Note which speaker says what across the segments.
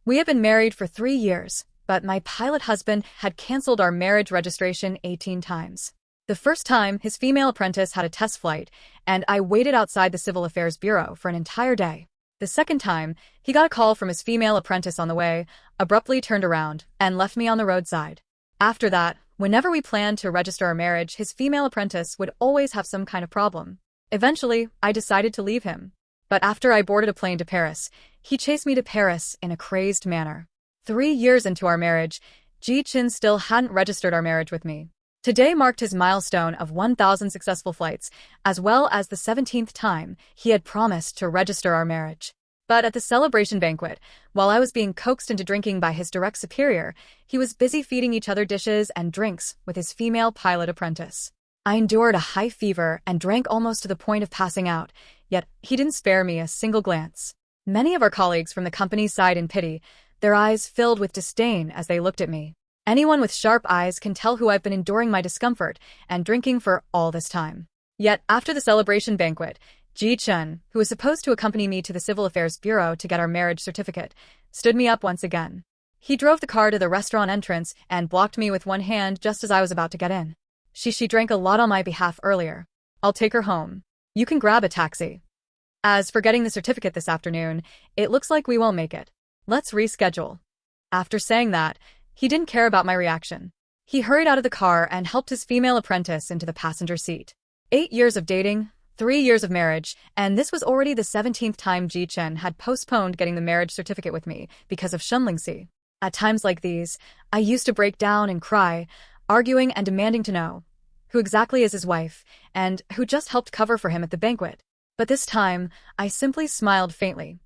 Speaker 1: We had been married for 3 years, but my pilot husband had canceled our marriage registration 18 times. The first time, his female apprentice had a test flight, and I waited outside the Civil Affairs Bureau for an entire day. The second time, he got a call from his female apprentice on the way, abruptly turned around, and left me on the roadside. After that, whenever we planned to register our marriage, his female apprentice would always have some kind of problem. Eventually, I decided to leave him. But after I boarded a plane to Paris, he chased me to Paris in a crazed manner. 3 years into our marriage, Ji Chin still hadn't registered our marriage with me. Today marked his milestone of 1,000 successful flights, as well as the 17th time he had promised to register our marriage. But at the celebration banquet, while I was being coaxed into drinking by his direct superior, he was busy feeding each other dishes and drinks with his female pilot apprentice. I endured a high fever and drank almost to the point of passing out, yet he didn't spare me a single glance. Many of our colleagues from the company sighed in pity, their eyes filled with disdain as they looked at me. Anyone with sharp eyes can tell who I've been enduring my discomfort and drinking for all this time. Yet, after the celebration banquet, Ji Chun, who was supposed to accompany me to the Civil Affairs Bureau to get our marriage certificate, stood me up once again. He drove the car to the restaurant entrance and blocked me with one hand just as I was about to get in. She drank a lot on my behalf earlier. I'll take her home. You can grab a taxi. As for getting the certificate this afternoon, it looks like we won't make it. Let's reschedule. After saying that, he didn't care about my reaction. He hurried out of the car and helped his female apprentice into the passenger seat. 8 years of dating, 3 years of marriage, and this was already the 17th time Ji Chen had postponed getting the marriage certificate with me because of Shen Lingxi. At times like these, I used to break down and cry, arguing and demanding to know who exactly is his wife and who just helped cover for him at the banquet. But this time, I simply smiled faintly.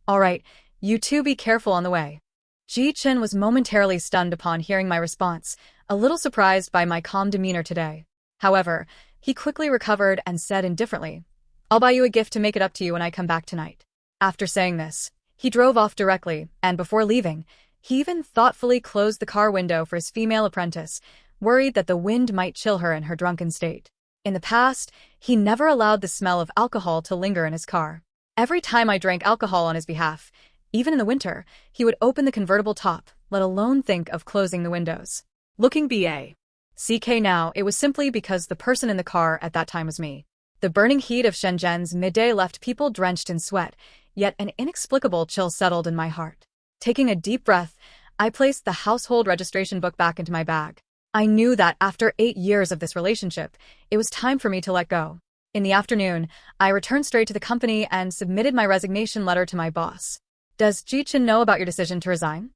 Speaker 1: All right, you two be careful on the way. Ji Chen was momentarily stunned upon hearing my response, a little surprised by my calm demeanor today. However, he quickly recovered and said indifferently, I'll buy you a gift to make it up to you when I come back tonight. After saying this, he drove off directly, and before leaving, he even thoughtfully closed the car window for his female apprentice, worried that the wind might chill her in her drunken state. In the past, he never allowed the smell of alcohol to linger in his car. Every time I drank alcohol on his behalf, even in the winter, he would open the convertible top, let alone think of closing the windows. Looking BA.CK now, it was simply because the person in the car at that time was me. The burning heat of Shenzhen's midday left people drenched in sweat, yet an inexplicable chill settled in my heart. Taking a deep breath, I placed the household registration book back into my bag. I knew that after 8 years of this relationship, it was time for me to let go. In the afternoon, I returned straight to the company and submitted my resignation letter to my boss. Does Ji Chen know about your decision to resign?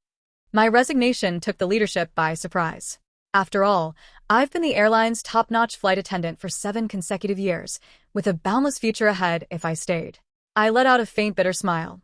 Speaker 1: My resignation took the leadership by surprise. After all, I've been the airline's top-notch flight attendant for 7 consecutive years, with a boundless future ahead if I stayed. I let out a faint bitter smile.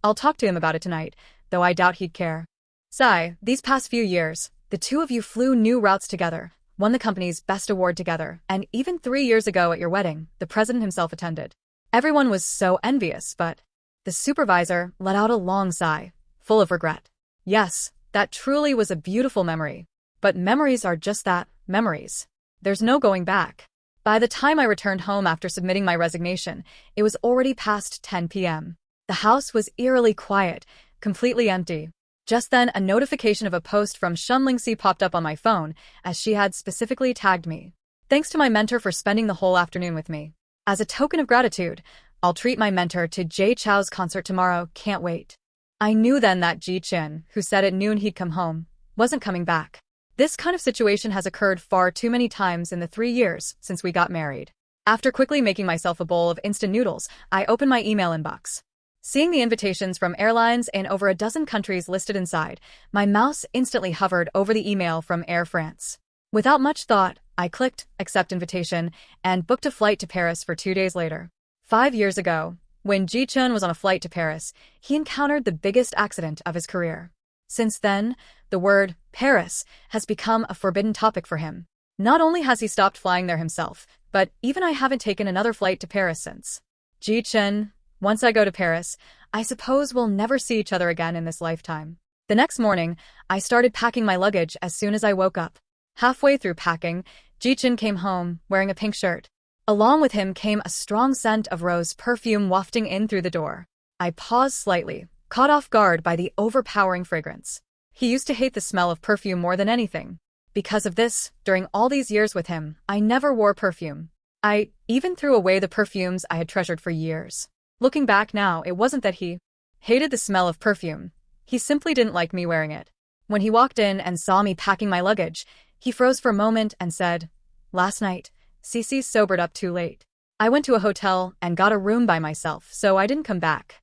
Speaker 1: I'll talk to him about it tonight, though I doubt he'd care. Sai, these past few years, the two of you flew new routes together, won the company's best award together, and even 3 years ago at your wedding, the president himself attended. Everyone was so envious, but the supervisor let out a long sigh, full of regret. Yes, that truly was a beautiful memory. But memories are just that, memories. There's no going back. By the time I returned home after submitting my resignation, it was already past 10 p.m. The house was eerily quiet, completely empty. Just then, a notification of a post from Shen Lingxi popped up on my phone, as she had specifically tagged me. Thanks to my mentor for spending the whole afternoon with me. As a token of gratitude, I'll treat my mentor to Jay Chou's concert tomorrow, can't wait. I knew then that Ji Chen, who said at noon he'd come home, wasn't coming back. This kind of situation has occurred far too many times in the 3 years since we got married. After quickly making myself a bowl of instant noodles, I opened my email inbox. Seeing the invitations from airlines in over a dozen countries listed inside, my mouse instantly hovered over the email from Air France. Without much thought, I clicked Accept Invitation and booked a flight to Paris for 2 days later. 5 years ago, when Ji Chen was on a flight to Paris, he encountered the biggest accident of his career. Since then, the word Paris has become a forbidden topic for him. Not only has he stopped flying there himself, but even I haven't taken another flight to Paris since. Ji Chen, once I go to Paris, I suppose we'll never see each other again in this lifetime. The next morning, I started packing my luggage as soon as I woke up. Halfway through packing, Ji Chen came home, wearing a pink shirt. Along with him came a strong scent of rose perfume wafting in through the door. I paused slightly, caught off guard by the overpowering fragrance. He used to hate the smell of perfume more than anything. Because of this, during all these years with him, I never wore perfume. I even threw away the perfumes I had treasured for years. Looking back now, it wasn't that he hated the smell of perfume. He simply didn't like me wearing it. When he walked in and saw me packing my luggage, he froze for a moment and said, "Last night, Cece sobered up too late. I went to a hotel and got a room by myself, so I didn't come back."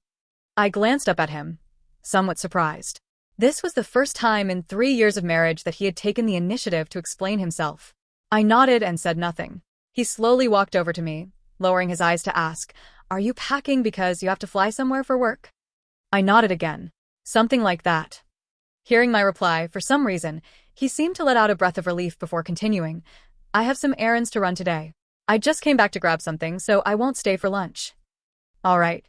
Speaker 1: I glanced up at him, somewhat surprised. This was the first time in 3 years of marriage that he had taken the initiative to explain himself. I nodded and said nothing. He slowly walked over to me, lowering his eyes to ask, "Are you packing because you have to fly somewhere for work?" I nodded again. Something like that. Hearing my reply, for some reason, he seemed to let out a breath of relief before continuing, "I have some errands to run today. I just came back to grab something, so I won't stay for lunch." "All right."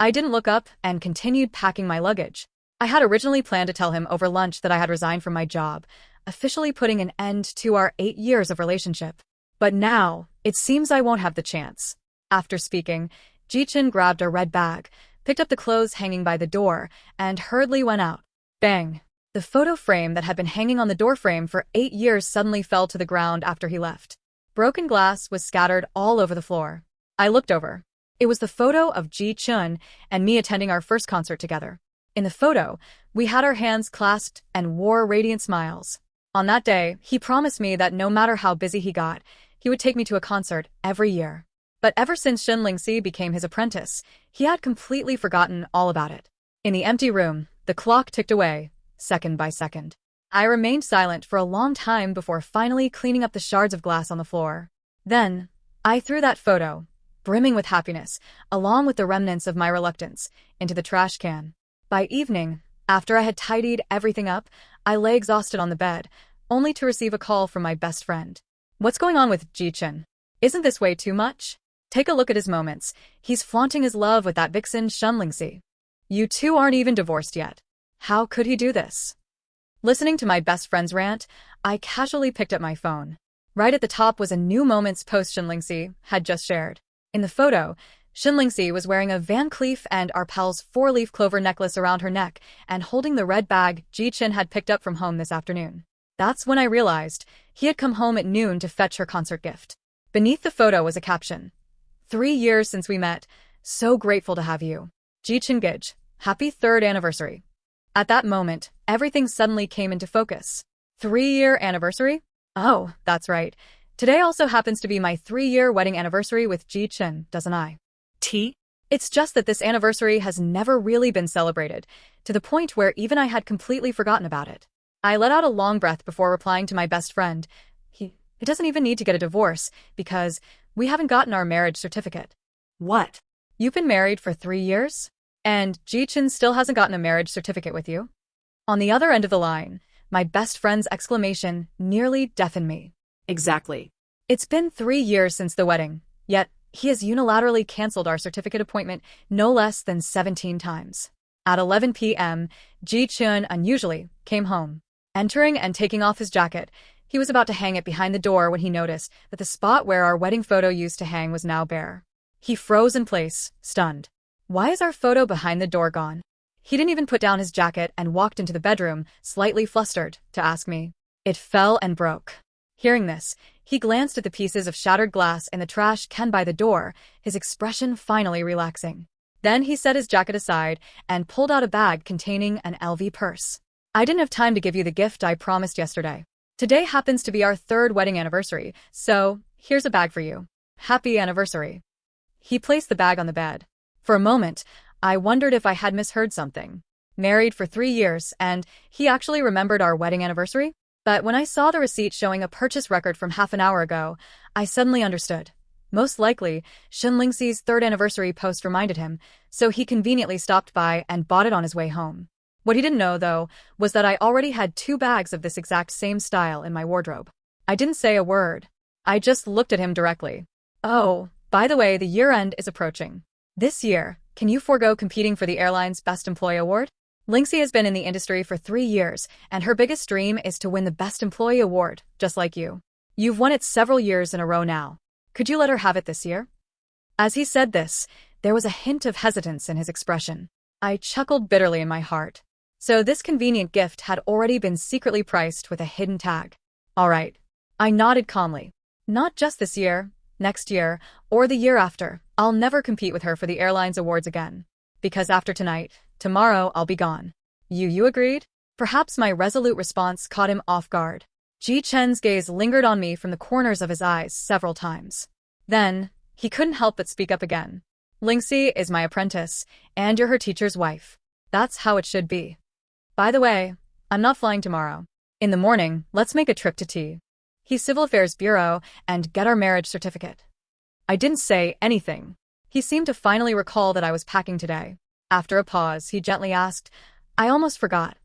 Speaker 1: I didn't look up and continued packing my luggage. I had originally planned to tell him over lunch that I had resigned from my job, officially putting an end to our 8 years of relationship. But now, it seems I won't have the chance. After speaking, Ji-chun grabbed a red bag, picked up the clothes hanging by the door, and hurriedly went out. Bang! The photo frame that had been hanging on the doorframe for 8 years suddenly fell to the ground after he left. Broken glass was scattered all over the floor. I looked over. It was the photo of Ji-chun and me attending our first concert together. In the photo, we had our hands clasped and wore radiant smiles. On that day, he promised me that no matter how busy he got, he would take me to a concert every year. But ever since Shin Ling-si became his apprentice, he had completely forgotten all about it. In the empty room, the clock ticked away, second by second. I remained silent for a long time before finally cleaning up the shards of glass on the floor. Then, I threw that photo, brimming with happiness, along with the remnants of my reluctance, into the trash can. By evening, after I had tidied everything up, I lay exhausted on the bed, only to receive a call from my best friend. "What's going on with Ji-chun? Isn't this way too much? Take a look at his moments. He's flaunting his love with that vixen Shin Ling-si. You two aren't even divorced yet. How could he do this?" Listening to my best friend's rant, I casually picked up my phone. Right at the top was a new Moments post Shin Ling-si had just shared. In the photo, Shin Ling-si was wearing a Van Cleef and Arpels 4-leaf clover necklace around her neck and holding the red bag Ji-chun had picked up from home this afternoon. That's when I realized he had come home at noon to fetch her concert gift. Beneath the photo was a caption. 3 years since we met. So grateful to have you. Ji-chun Gij. Happy 3rd anniversary. At that moment, everything suddenly came into focus. 3-year anniversary? Oh, that's right. Today also happens to be my 3-year wedding anniversary with Ji-chun, doesn't I? It's just that this anniversary has never really been celebrated, to the point where even I had completely forgotten about it. I let out a long breath before replying to my best friend. He doesn't even need to get a divorce, because we haven't gotten our marriage certificate. What? You've been married for 3 years? And Ji-chun still hasn't gotten a marriage certificate with you? On the other end of the line, my best friend's exclamation nearly deafened me. Exactly. It's been 3 years since the wedding, yet he has unilaterally canceled our certificate appointment no less than 17 times. At 11 p.m., Ji-chun unusually came home. Entering and taking off his jacket, he was about to hang it behind the door when he noticed that the spot where our wedding photo used to hang was now bare. He froze in place, stunned. Why is our photo behind the door gone? He didn't even put down his jacket and walked into the bedroom, slightly flustered, to ask me. It fell and broke. Hearing this, he glanced at the pieces of shattered glass in the trash can by the door, his expression finally relaxing. Then he set his jacket aside and pulled out a bag containing an LV purse. "I didn't have time to give you the gift I promised yesterday. Today happens to be our 3rd wedding anniversary, so here's a bag for you. Happy anniversary." He placed the bag on the bed. For a moment, I wondered if I had misheard something. Married for 3 years, and he actually remembered our wedding anniversary? But when I saw the receipt showing a purchase record from half an hour ago, I suddenly understood. Most likely, Shin Ling-si's 3rd anniversary post reminded him, so he conveniently stopped by and bought it on his way home. What he didn't know, though, was that I already had 2 bags of this exact same style in my wardrobe. I didn't say a word. I just looked at him directly. "Oh, by the way, the year-end is approaching. This year, can you forego competing for the airline's Best Employee Award? Ling-si has been in the industry for 3 years, and her biggest dream is to win the Best Employee Award, just like you. You've won it several years in a row now. Could you let her have it this year?" As he said this, there was a hint of hesitance in his expression. I chuckled bitterly in my heart. So this convenient gift had already been secretly priced with a hidden tag. All right. I nodded calmly. Not just this year, next year, or the year after. I'll never compete with her for the airline's awards again. Because after tonight, tomorrow I'll be gone. You agreed? Perhaps my resolute response caught him off guard. Ji Chen's gaze lingered on me from the corners of his eyes several times. Then, he couldn't help but speak up again. Lingxi is my apprentice, and you're her teacher's wife. That's how it should be. By the way, I'm not flying tomorrow. In the morning, let's make a trip to Civil Affairs Bureau and get our marriage certificate. I didn't say anything. He seemed to finally recall that I was packing today. After a pause, he gently asked, I almost forgot.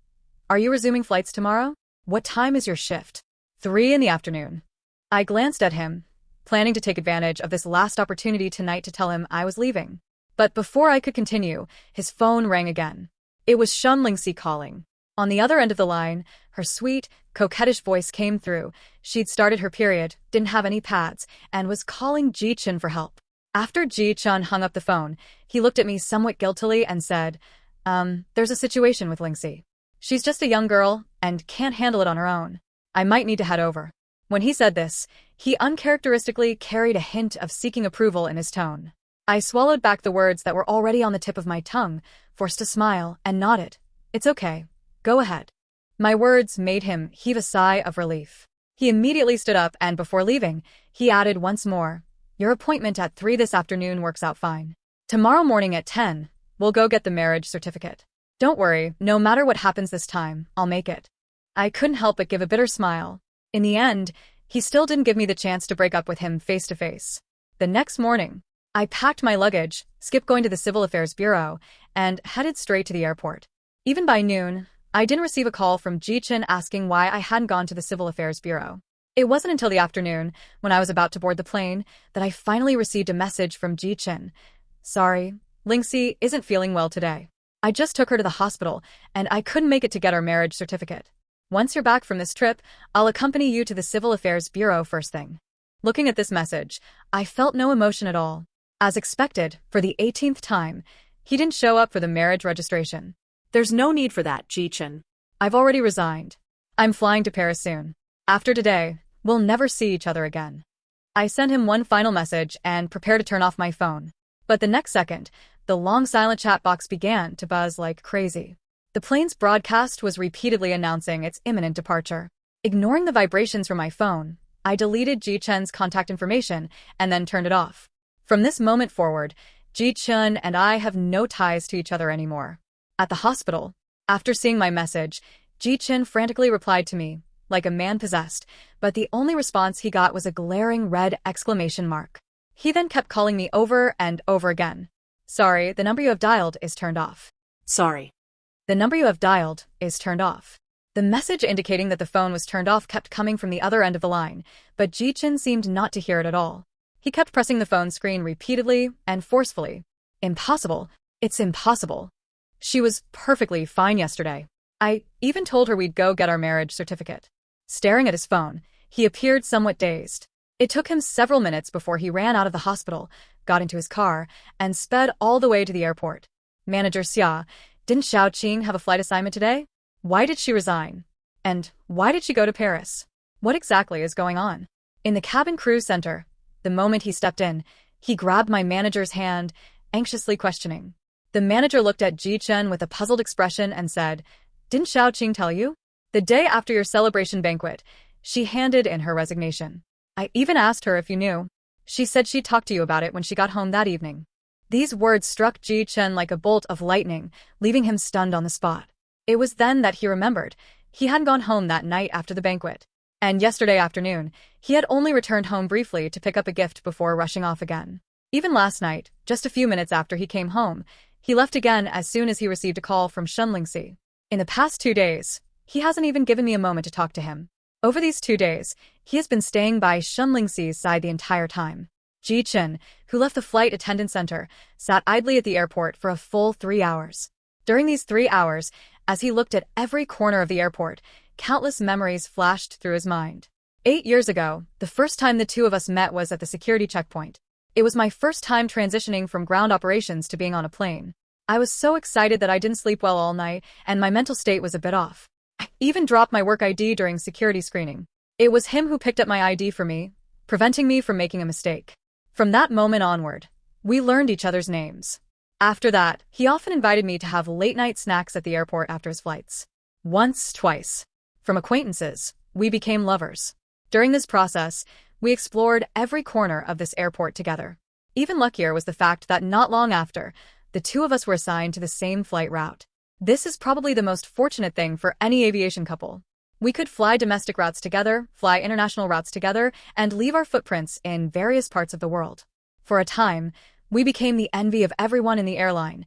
Speaker 1: Are you resuming flights tomorrow? What time is your shift? 3 in the afternoon. I glanced at him, planning to take advantage of this last opportunity tonight to tell him I was leaving. But before I could continue, his phone rang again. It was Shen Lingxi calling. On the other end of the line, her sweet, coquettish voice came through. She'd started her period, didn't have any pads, and was calling Ji Chen for help. After Ji Chen hung up the phone, he looked at me somewhat guiltily and said, there's a situation with Lingxi. She's just a young girl and can't handle it on her own. I might need to head over. When he said this, he uncharacteristically carried a hint of seeking approval in his tone. I swallowed back the words that were already on the tip of my tongue, forced a smile, and nodded. It's okay. Go ahead. My words made him heave a sigh of relief. He immediately stood up and before leaving, he added once more, your appointment at 3 this afternoon works out fine. Tomorrow morning at 10, we'll go get the marriage certificate. Don't worry, no matter what happens this time, I'll make it. I couldn't help but give a bitter smile. In the end, he still didn't give me the chance to break up with him face to face. The next morning, I packed my luggage, skipped going to the Civil Affairs Bureau, and headed straight to the airport. Even by noon, I didn't receive a call from Ji Chen asking why I hadn't gone to the Civil Affairs Bureau. It wasn't until the afternoon, when I was about to board the plane, that I finally received a message from Ji Chen. Sorry, Lingxi isn't feeling well today. I just took her to the hospital, and I couldn't make it to get our marriage certificate. Once you're back from this trip, I'll accompany you to the Civil Affairs Bureau first thing. Looking at this message, I felt no emotion at all. As expected, for the 18th time, he didn't show up for the marriage registration.
Speaker 2: There's no need for that, Ji Chen.
Speaker 1: I've already resigned. I'm flying to Paris soon. After today, we'll never see each other again. I sent him one final message and prepared to turn off my phone. But the next second, the long silent chat box began to buzz like crazy. The plane's broadcast was repeatedly announcing its imminent departure. Ignoring the vibrations from my phone, I deleted Ji Chen's contact information and then turned it off. From this moment forward, Ji Chen and I have no ties to each other anymore. At the hospital, after seeing my message, Ji Chen frantically replied to me, like a man possessed, but the only response he got was a glaring red exclamation mark. He then kept calling me over and over again. Sorry, the number you have dialed is turned off.
Speaker 2: Sorry.
Speaker 1: The number you have dialed is turned off. The message indicating that the phone was turned off kept coming from the other end of the line, but Ji Chen seemed not to hear it at all. He kept pressing the phone screen repeatedly and forcefully. Impossible. It's impossible. She was perfectly fine yesterday. I even told her we'd go get our marriage certificate. Staring at his phone, he appeared somewhat dazed. It took him several minutes before he ran out of the hospital, got into his car, and sped all the way to the airport. Manager Xia, didn't Xiao Qing have a flight assignment today? Why did she resign? And why did she go to Paris? What exactly is going on? In the cabin crew center, the moment he stepped in, he grabbed my manager's hand, anxiously questioning. The manager looked at Ji Chen with a puzzled expression and said, Didn't Xiao Qing tell you? The day after your celebration banquet, she handed in her resignation. I even asked her if you knew. She said she'd talk to you about it when she got home that evening. These words struck Ji Chen like a bolt of lightning, leaving him stunned on the spot. It was then that he remembered. He hadn't gone home that night after the banquet. And yesterday afternoon, he had only returned home briefly to pick up a gift before rushing off again. Even last night, just a few minutes after he came home, he left again as soon as he received a call from Shen Lingxi. In the past 2 days, he hasn't even given me a moment to talk to him. Over these 2 days, he has been staying by Shen Lingxi's side the entire time. Ji Chen, who left the flight attendant center, sat idly at the airport for a full 3 hours. During these 3 hours, as he looked at every corner of the airport, countless memories flashed through his mind. 8 years ago, the first time the two of us met was at the security checkpoint. It was my first time transitioning from ground operations to being on a plane. I was so excited that I didn't sleep well all night, and my mental state was a bit off. I even dropped my work ID during security screening. It was him who picked up my ID for me, preventing me from making a mistake. From that moment onward, we learned each other's names. After that, he often invited me to have late-night snacks at the airport after his flights. Once, twice. From acquaintances, we became lovers. During this process, we explored every corner of this airport together. Even luckier was the fact that not long after, the two of us were assigned to the same flight route. This is probably the most fortunate thing for any aviation couple. We could fly domestic routes together, fly international routes together, and leave our footprints in various parts of the world. For a time, we became the envy of everyone in the airline.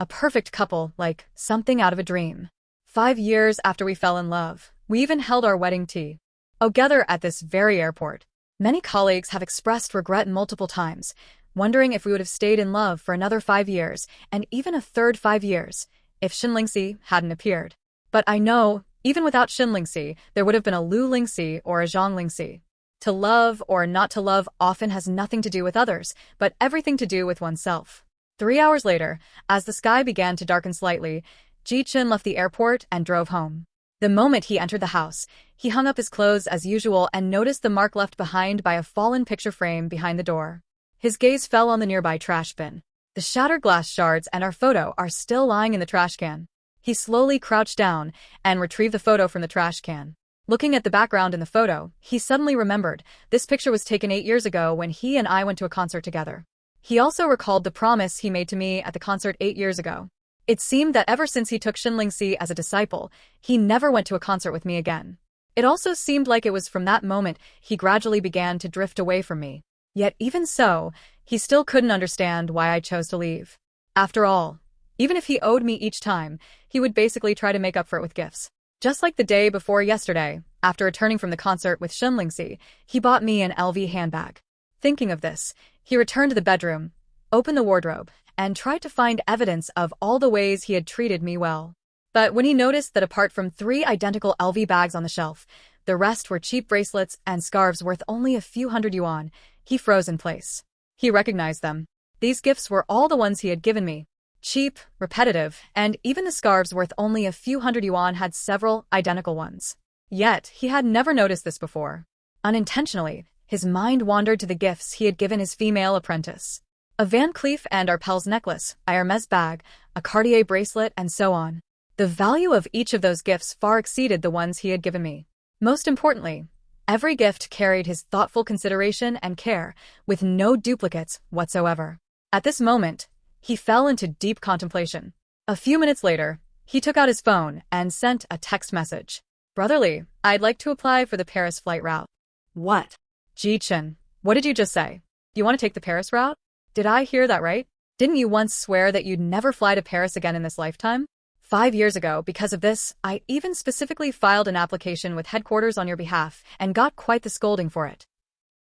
Speaker 1: A perfect couple, like something out of a dream. 5 years after we fell in love, we even held our wedding tea together at this very airport. Many colleagues have expressed regret multiple times, wondering if we would have stayed in love for another 5 years, and even a third 5 years, if Shin Lingxi hadn't appeared. But I know, even without Shin Lingxi, there would have been a Lu Lingxi or a Zhang Lingxi. To love or not to love often has nothing to do with others, but everything to do with oneself. 3 hours later, as the sky began to darken slightly, Ji Chen left the airport and drove home. The moment he entered the house, he hung up his clothes as usual and noticed the mark left behind by a fallen picture frame behind the door. His gaze fell on the nearby trash bin. The shattered glass shards and our photo are still lying in the trash can. He slowly crouched down and retrieved the photo from the trash can. Looking at the background in the photo, he suddenly remembered this picture was taken 8 years ago when he and I went to a concert together. He also recalled the promise he made to me at the concert 8 years ago. It seemed that ever since he took Shin Lingxi as a disciple, he never went to a concert with me again. It also seemed like it was from that moment he gradually began to drift away from me. Yet even so, he still couldn't understand why I chose to leave. After all, even if he owed me each time, he would basically try to make up for it with gifts. Just like the day before yesterday, after returning from the concert with Shin Lingxi, he bought me an LV handbag. Thinking of this, he returned to the bedroom, opened the wardrobe, and tried to find evidence of all the ways he had treated me well. But when he noticed that apart from 3 identical LV bags on the shelf, the rest were cheap bracelets and scarves worth only a few hundred yuan, he froze in place. He recognized them. These gifts were all the ones he had given me. Cheap, repetitive, and even the scarves worth only a few hundred yuan had several identical ones. Yet, he had never noticed this before. Unintentionally, his mind wandered to the gifts he had given his female apprentice. A Van Cleef & Arpels necklace, a Hermes bag, a Cartier bracelet, and so on. The value of each of those gifts far exceeded the ones he had given me. Most importantly, every gift carried his thoughtful consideration and care, with no duplicates whatsoever. At this moment, he fell into deep contemplation. A few minutes later, he took out his phone and sent a text message. Brotherly, I'd like to apply for the Paris flight route.
Speaker 2: What?
Speaker 1: Ji Chen, what did you just say? You want to take the Paris route? Did I hear that right? Didn't you once swear that you'd never fly to Paris again in this lifetime? 5 years ago, because of this, I even specifically filed an application with headquarters on your behalf and got quite the scolding for it.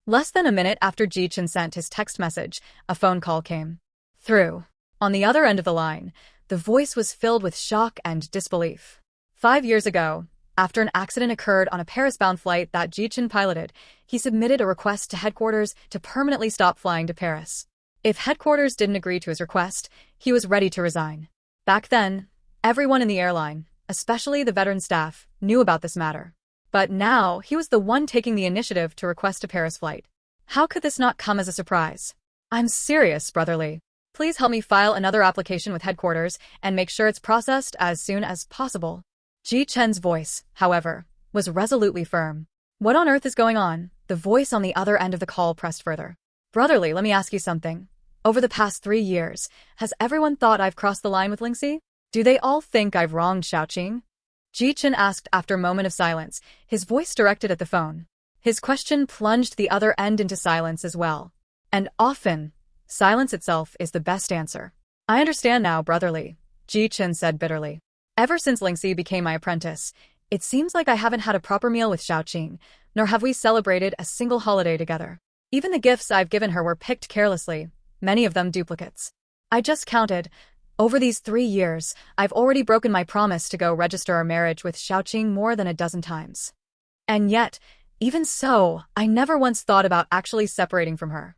Speaker 1: Less than a minute after Ji Chen sent his text message, a phone call came through. On the other end of the line, the voice was filled with shock and disbelief. 5 years ago, after an accident occurred on a Paris-bound flight that Ji Chen piloted, he submitted a request to headquarters to permanently stop flying to Paris. If headquarters didn't agree to his request, he was ready to resign. Back then, everyone in the airline, especially the veteran staff, knew about this matter. But now, he was the one taking the initiative to request a Paris flight. How could this not come as a surprise? I'm serious, brotherly. Please help me file another application with headquarters and make sure it's processed as soon as possible. Ji Chen's voice, however, was resolutely firm. What on earth is going on? The voice on the other end of the call pressed further. Brotherly, let me ask you something. Over the past 3 years, has everyone thought I've crossed the line with Lingxi? Do they all think I've wronged Xiaoqing? Ji Chen asked after a moment of silence, his voice directed at the phone. His question plunged the other end into silence as well. And often, silence itself is the best answer. I understand now, brotherly, Ji Chen said bitterly. Ever since Lingxi became my apprentice, it seems like I haven't had a proper meal with Xiaoqing, nor have we celebrated a single holiday together. Even the gifts I've given her were picked carelessly, many of them duplicates. I just counted. Over these 3 years, I've already broken my promise to go register our marriage with Xiaoqing more than a dozen times. And yet, even so, I never once thought about actually separating from her.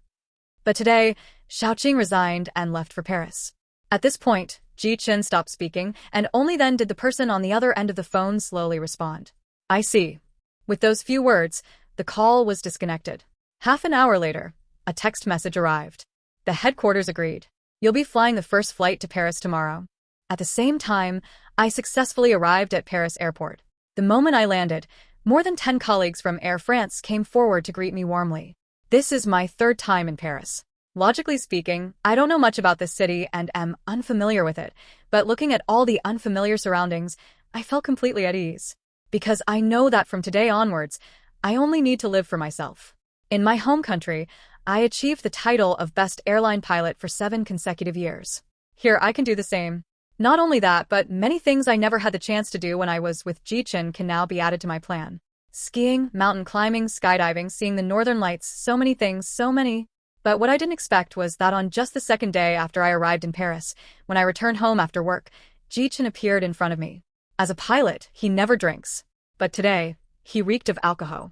Speaker 1: But today, Xiaoqing resigned and left for Paris. At this point, Ji Chen stopped speaking, and only then did the person on the other end of the phone slowly respond. I see. With those few words, the call was disconnected. Half an hour later, a text message arrived. The headquarters agreed. You'll be flying the first flight to Paris tomorrow. At the same time, I successfully arrived at Paris airport. The moment I landed, more than 10 colleagues from Air France came forward to greet me warmly. This is my third time in Paris. Logically speaking, I don't know much about this city and am unfamiliar with it, but looking at all the unfamiliar surroundings, I felt completely at ease. Because I know that from today onwards, I only need to live for myself. In my home country, I achieved the title of Best Airline Pilot for 7 consecutive years. Here I can do the same. Not only that, but many things I never had the chance to do when I was with Ji Chen can now be added to my plan. Skiing, mountain climbing, skydiving, seeing the northern lights, so many things, so many. But what I didn't expect was that on just the second day after I arrived in Paris, when I returned home after work, Ji Chen appeared in front of me. As a pilot, he never drinks. But today, he reeked of alcohol.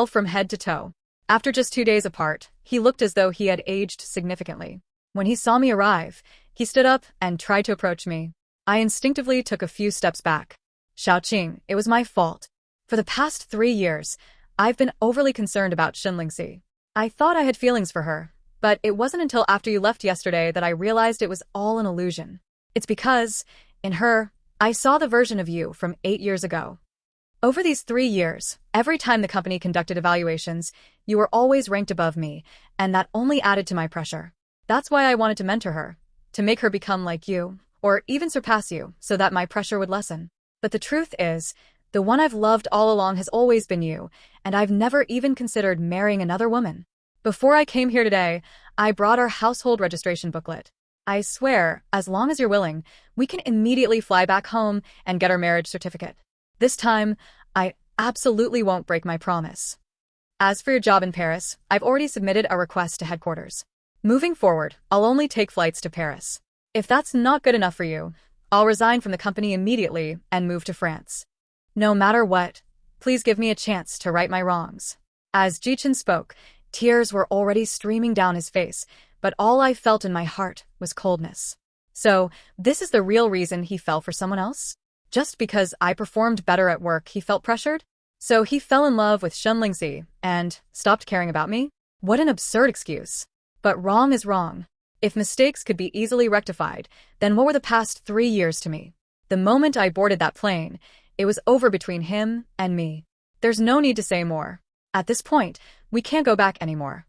Speaker 1: From head to toe. After just 2 days apart, he looked as though he had aged significantly. When he saw me arrive, he stood up and tried to approach me. I instinctively took a few steps back. Xiaoqing, it was my fault. For the past 3 years, I've been overly concerned about Xinlingxi. I thought I had feelings for her, but it wasn't until after you left yesterday that I realized it was all an illusion. It's because, in her, I saw the version of you from 8 years ago. Over these 3 years, every time the company conducted evaluations, you were always ranked above me, and that only added to my pressure. That's why I wanted to mentor her, to make her become like you, or even surpass you, so that my pressure would lessen. But the truth is, the one I've loved all along has always been you, and I've never even considered marrying another woman. Before I came here today, I brought our household registration booklet. I swear, as long as you're willing, we can immediately fly back home and get our marriage certificate. This time, I absolutely won't break my promise. As for your job in Paris, I've already submitted a request to headquarters. Moving forward, I'll only take flights to Paris. If that's not good enough for you, I'll resign from the company immediately and move to France. No matter what, please give me a chance to right my wrongs. As Ji Chen spoke, tears were already streaming down his face, but all I felt in my heart was coldness. So, this is the real reason he fell for someone else? Just because I performed better at work, he felt pressured? So he fell in love with Xinlingxi and stopped caring about me? What an absurd excuse. But wrong is wrong. If mistakes could be easily rectified, then what were the past 3 years to me? The moment I boarded that plane, it was over between him and me. There's no need to say more. At this point, we can't go back anymore.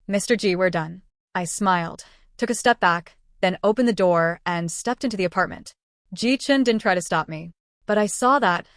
Speaker 1: Mr. G, we're done. I smiled, took a step back, then opened the door and stepped into the apartment. Ji Chen didn't try to stop me. But I saw that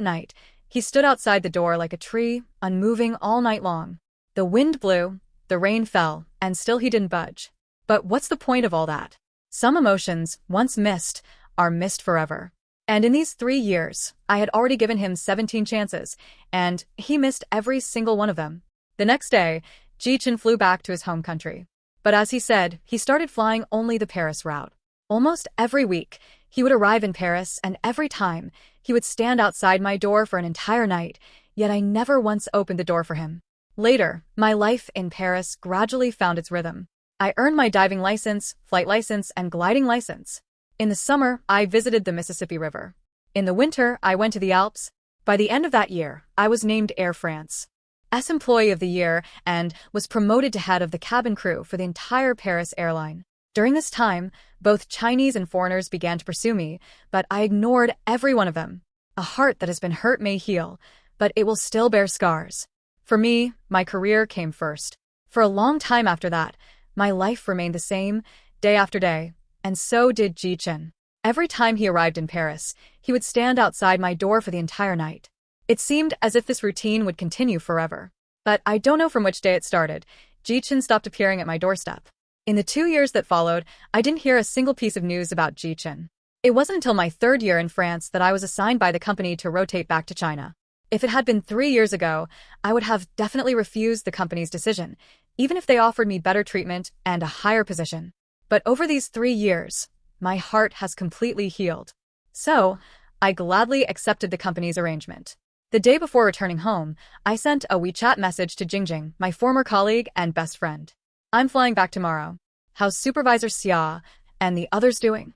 Speaker 1: night, he stood outside the door like a tree, unmoving all night long. The wind blew, the rain fell, and still he didn't budge. But what's the point of all that? Some emotions, once missed, are missed forever. And in these 3 years, I had already given him 17 chances, and he missed every single one of them. The next day, Ji Chen flew back to his home country. But as he said, he started flying only the Paris route. Almost every week, he would arrive in Paris, and every time, he would stand outside my door for an entire night, yet I never once opened the door for him. Later, my life in Paris gradually found its rhythm. I earned my diving license, flight license, and gliding license. In the summer, I visited the Mississippi River. In the winter, I went to the Alps. By the end of that year, I was named Air France's Employee of the Year and was promoted to head of the cabin crew for the entire Paris airline. During this time, both Chinese and foreigners began to pursue me, but I ignored every one of them. A heart that has been hurt may heal, but it will still bear scars. For me, my career came first. For a long time after that, my life remained the same, day after day, and so did Ji Chen. Every time he arrived in Paris, he would stand outside my door for the entire night. It seemed as if this routine would continue forever. But I don't know from which day it started, Ji Chen stopped appearing at my doorstep. In the 2 years that followed, I didn't hear a single piece of news about Ji Chen. It wasn't until my 3rd year in France that I was assigned by the company to rotate back to China. If it had been 3 years ago, I would have definitely refused the company's decision, even if they offered me better treatment and a higher position. But over these 3 years, my heart has completely healed. So, I gladly accepted the company's arrangement. The day before returning home, I sent a WeChat message to Jingjing, my former colleague and best friend. I'm flying back tomorrow. How's Supervisor Xia and the others doing?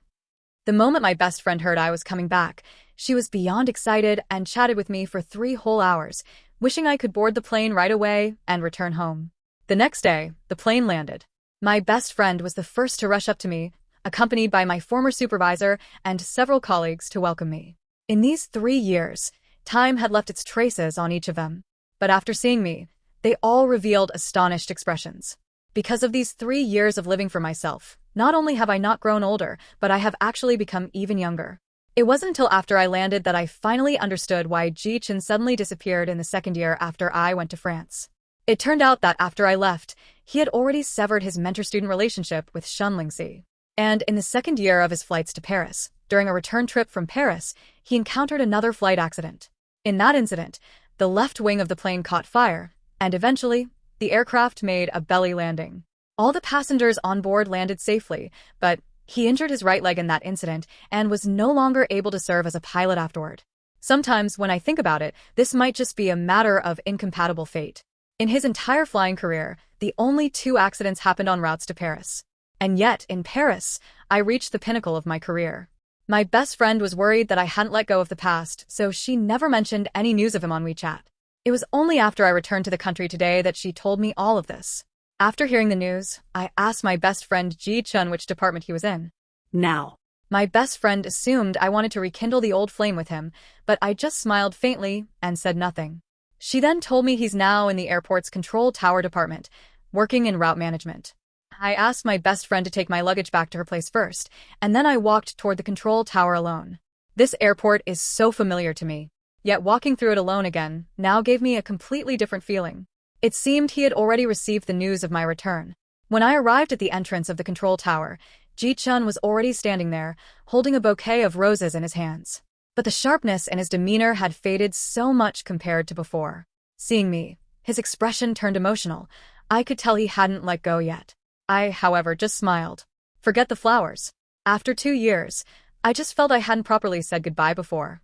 Speaker 1: The moment my best friend heard I was coming back, she was beyond excited and chatted with me for 3 whole hours, wishing I could board the plane right away and return home. The next day, the plane landed. My best friend was the first to rush up to me, accompanied by my former supervisor and several colleagues to welcome me. In these 3 years, time had left its traces on each of them. But after seeing me, they all revealed astonished expressions. Because of these 3 years of living for myself, not only have I not grown older, but I have actually become even younger. It wasn't until after I landed that I finally understood why Ji-Chen suddenly disappeared in the second year after I went to France. It turned out that after I left, he had already severed his mentor-student relationship with Shun Lingxi. And in the second year of his flights to Paris, during a return trip from Paris, he encountered another flight accident. In that incident, the left wing of the plane caught fire, and eventually, the aircraft made a belly landing. All the passengers on board landed safely, but he injured his right leg in that incident and was no longer able to serve as a pilot afterward. Sometimes, when I think about it, this might just be a matter of incompatible fate. In his entire flying career, the only 2 accidents happened on routes to Paris. And yet, in Paris, I reached the pinnacle of my career. My best friend was worried that I hadn't let go of the past, so she never mentioned any news of him on WeChat. It was only after I returned to the country today that she told me all of this. After hearing the news, I asked my best friend Ji-Chun which department he was in.
Speaker 2: Now.
Speaker 1: My best friend assumed I wanted to rekindle the old flame with him, but I just smiled faintly and said nothing. She then told me he's now in the airport's control tower department, working in route management. I asked my best friend to take my luggage back to her place first, and then I walked toward the control tower alone. This airport is so familiar to me, yet walking through it alone again now gave me a completely different feeling. It seemed he had already received the news of my return. When I arrived at the entrance of the control tower, Ji-Chun was already standing there, holding a bouquet of roses in his hands. But the sharpness in his demeanor had faded so much compared to before. Seeing me, his expression turned emotional. I could tell he hadn't let go yet. I, however, just smiled. Forget the flowers. After 2 years, I just felt I hadn't properly said goodbye before.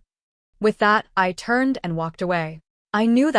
Speaker 1: With that, I turned and walked away. I knew that